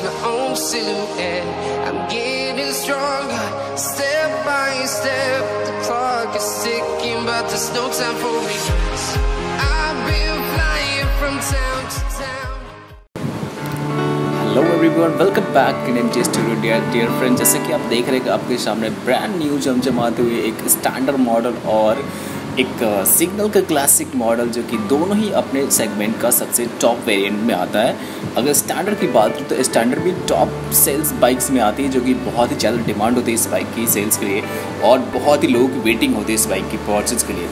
my own silhouette. I'm getting stronger, step by step. The clock is ticking, but there's no time for me. I've been flying from town to town. Hello everyone, welcome back in MJ studio dear friend. जैसे कि आप देख रहे हैं कि आपके सामने brand new जमजमाते हुए एक स्टैंडर्ड मॉडल और एक सिग्नल का क्लासिक मॉडल, जो कि दोनों ही अपने सेगमेंट का सबसे टॉप वेरिएंट में आता है। अगर स्टैंडर्ड की बात करूँ तो स्टैंडर्ड भी टॉप सेल्स बाइक्स में आती है, जो कि बहुत ही ज़्यादा डिमांड होती है इस बाइक की सेल्स के लिए और बहुत ही लोगों की वेटिंग होती है इस बाइक की परचेज के लिए।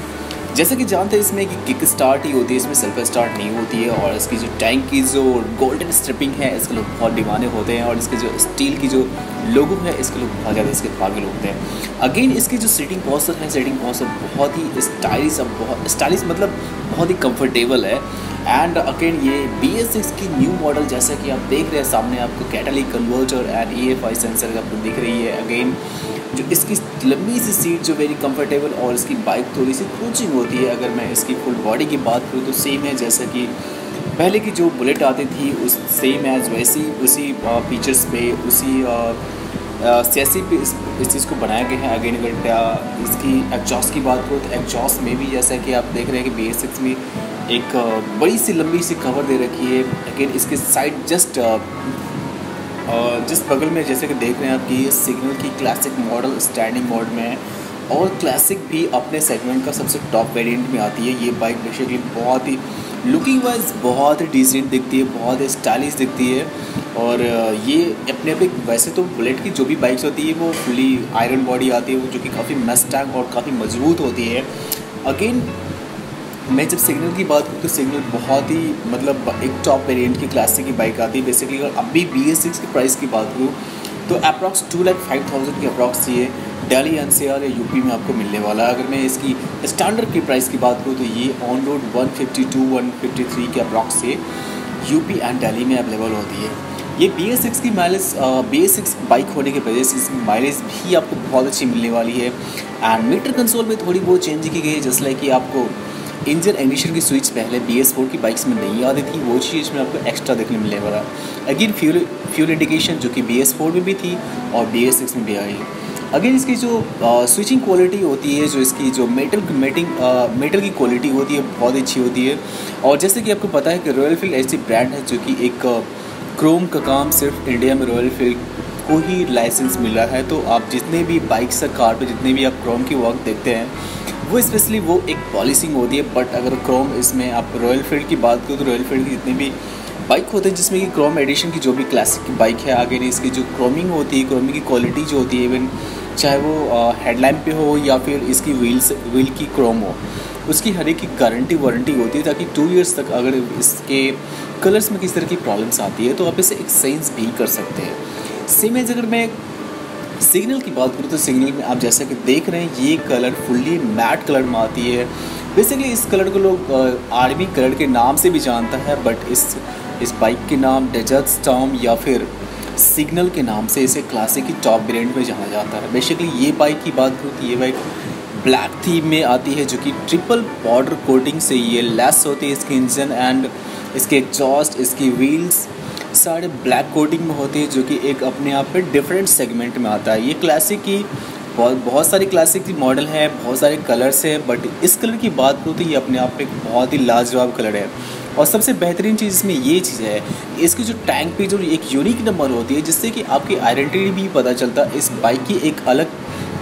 जैसे कि जानते हैं इसमें कि किक स्टार्ट ही होती है, इसमें सेल्फ स्टार्ट नहीं होती है। और इसकी जो टैंक की जो गोल्डन स्ट्रिपिंग है, इसके लोग बहुत दीवाने होते हैं। और इसके जो स्टील की जो लोगो है, इसके लोग बहुत ज़्यादा इसके पागल होते हैं। अगेन इसकी जो सीटिंग पोस्चर है, सीटिंग पोस्चर बहुत ही स्टाइलिश मतलब बहुत ही कंफर्टेबल है। एंड अगेन ये BS6 की न्यू मॉडल, जैसा कि आप देख रहे हैं सामने आपको catalytic converter and EFI sensor आपको दिख रही है। अगेन जो इसकी लंबी सी सीट जो वेरी कंफर्टेबल, और इसकी बाइक थोड़ी सी क्रूचिंग होती है। अगर मैं इसकी फुल बॉडी की बात करूँ तो सेम है जैसा कि पहले की जो बुलेट आती थी, उस सेम एज वैसी उसी फीचर्स पे उसी चैसी पे इस चीज़ को बनाया गया है। अगेन अगर इसकी एग्जॉस्ट की बात करूँ तो एग्जॉस्ट में भी जैसा कि आप देख रहे हैं कि BS6 में एक बड़ी सी लंबी सी कवर दे रखी है। अगेन इसके साइड जिस बगल में जैसे कि देख रहे हैं आप, ये सिग्नल की क्लासिक मॉडल स्टैंडिंग मोड में है और क्लासिक भी अपने सेगमेंट का सबसे टॉप वेरिएंट में आती है। ये बाइक बेसिकली बहुत ही लुकिंग वाइज बहुत ही डिसेंट दिखती है, बहुत ही स्टाइलिश दिखती है। और ये अपने आप वैसे तो बुलेट की जो भी बाइक्स होती है वो फुली आयरन बॉडी आती है, जो कि काफ़ी मस्टैंग और काफ़ी मजबूत होती है। अगेन मैं जब सिग्नल की बात करूँ तो सिग्नल बहुत ही मतलब एक टॉप वेरिएंट की क्लासिक की बाइक आती है। बेसिकली अगर अभी BS6 की प्राइस की बात करूँ तो अप्रॉक्स 2,05,000 की अप्रॉक्स ये दिल्ली NCR या यूपी में आपको मिलने वाला है। अगर मैं इसकी स्टैंडर्ड की प्राइस की बात करूँ तो ये ऑन रोड 152-153 के अप्रॉक्स से यूपी एंड दिल्ली में अवेलेबल होती है। ये BS6 की माइलेज BS6 बाइक होने की वजह से इसकी माइलेज भी आपको बहुत अच्छी मिलने वाली है। एंड मीटर कंसोल में थोड़ी बहुत चेंज की गई है, जैसे लाइक कि आपको इंजन इग्निशन की स्विच पहले BS4 की बाइक्स में नहीं आती थी, वो चीज़ में आपको एक्स्ट्रा देखने मिलने वाला है। अगेन फ्यूल इंडिकेशन जो कि BS4 में भी थी और BS6 में भी आई है। अगेन इसकी जो स्विचिंग क्वालिटी होती है, जो इसकी जो मेटल की क्वालिटी होती है बहुत अच्छी होती है। और जैसे कि आपको पता है कि रॉयल एनफील्ड ऐसी ब्रांड है जो कि एक क्रोम का काम सिर्फ इंडिया में रॉयल एनफील्ड को ही लाइसेंस मिला है। तो आप जितने भी बाइक्स कार पर जितने भी आप क्रोम की वर्क देखते हैं वो स्पेशली वो एक पॉलिशिंग होती है। बट अगर क्रोम इसमें आप रॉयल एनफील्ड की बात करो तो रॉयल एनफील्ड की जितनी भी बाइक होते हैं जिसमें कि क्रोम एडिशन की जो भी क्लासिक की बाइक है, आगे इसकी जो क्रोमिंग होती है, क्रोमिंग की क्वालिटी जो होती है, इवन चाहे वो हेडलैम्प पे हो या फिर इसकी व्हील की क्रोम हो, उसकी हर एक की गारंटी वारंटी होती है, ताकि 2 ईयर्स तक अगर इसके कलर्स में किस तरह की प्रॉब्लम्स आती है तो आप इसे एक्सचेंज भी कर सकते हैं। सेम एज अगर मैं सिग्नल की बात करूँ तो सिग्नल में आप जैसा कि देख रहे हैं ये कलर फुल्ली मैट कलर में आती है। बेसिकली इस कलर को लोग आर्मी कलर के नाम से भी जानता है, बट इस बाइक के नाम डेजर्ट स्टॉर्म या फिर सिग्नल के नाम से इसे क्लासिक की टॉप वेरिएंट में जाना जाता है। बेसिकली ये बाइक की बात करूँ तो ये बाइक ब्लैक थीम में आती है, जो कि ट्रिपल बॉर्डर कोटिंग से ये लेस होती है। इसकी इंजन एंड इसके एग्जॉस्ट, इसकी व्हील्स सारे ब्लैक कोटिंग में होती है, जो कि एक अपने आप पे डिफरेंट सेगमेंट में आता है। ये क्लासिक की बहुत सारी क्लासिक की मॉडल है, बहुत सारे कलर्स है, बट इस कलर की बात करूँ तो ये अपने आप पे बहुत ही लाजवाब कलर है। और सबसे बेहतरीन चीज़ इसमें ये चीज़ है, इसकी जो टैंक पे जो एक यूनिक नंबर होती है, जिससे कि आपकी आइडेंटिटी भी पता चलता है। इस बाइक की एक अलग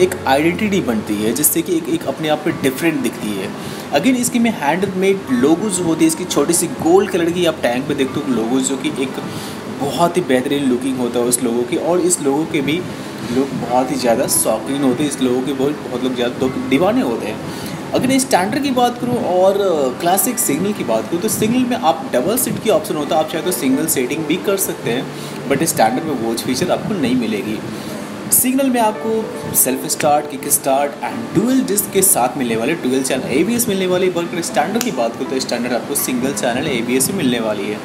एक आइडेंटिटी बनती है, जिससे कि एक अपने आप पे डिफरेंट दिखती है। अगेन इसकी में हैंडमेड लोगो जो होती है, इसकी छोटी सी गोल्ड कलर की आप टैंक पे देखते हो लोगो, जो कि एक बहुत ही बेहतरीन लुकिंग होता है उस लोगों की। और इस लोगों के भी लोग बहुत ही ज़्यादा शौकीन होते हैं, इस लोगों के बहुत लोग ज़्यादा दीवाने होते हैं। अगर मैं स्टैंडर्ड की बात करूँ और क्लासिक सिग्नल की बात करूँ तो सिग्नल में आप डबल सीट की ऑप्शन होता है, आप चाहे तो सिंगल सीटिंग भी कर सकते हैं, बट स्टैंडर्ड में वो फीचर आपको नहीं मिलेगी। सिग्नल में आपको self start, kick start and dual disc के साथ मिलने वाले डुअल चैनल ABS मिलने वाली। बल्कि स्टैंडर्ड की बात करूँ तो स्टैंडर्ड आपको सिंगल चैनल ABS मिलने वाली है।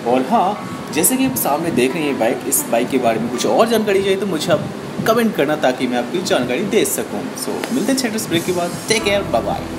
और हाँ, जैसे कि आप सामने देख रहे हैं ये बाइक, इस बाइक के बारे में कुछ और जानकारी चाहिए तो मुझे आप कमेंट करना, ताकि मैं आपकी जानकारी दे सकूँ। सो मिलते हैं ब्रेक के बाद। Take care, bye bye.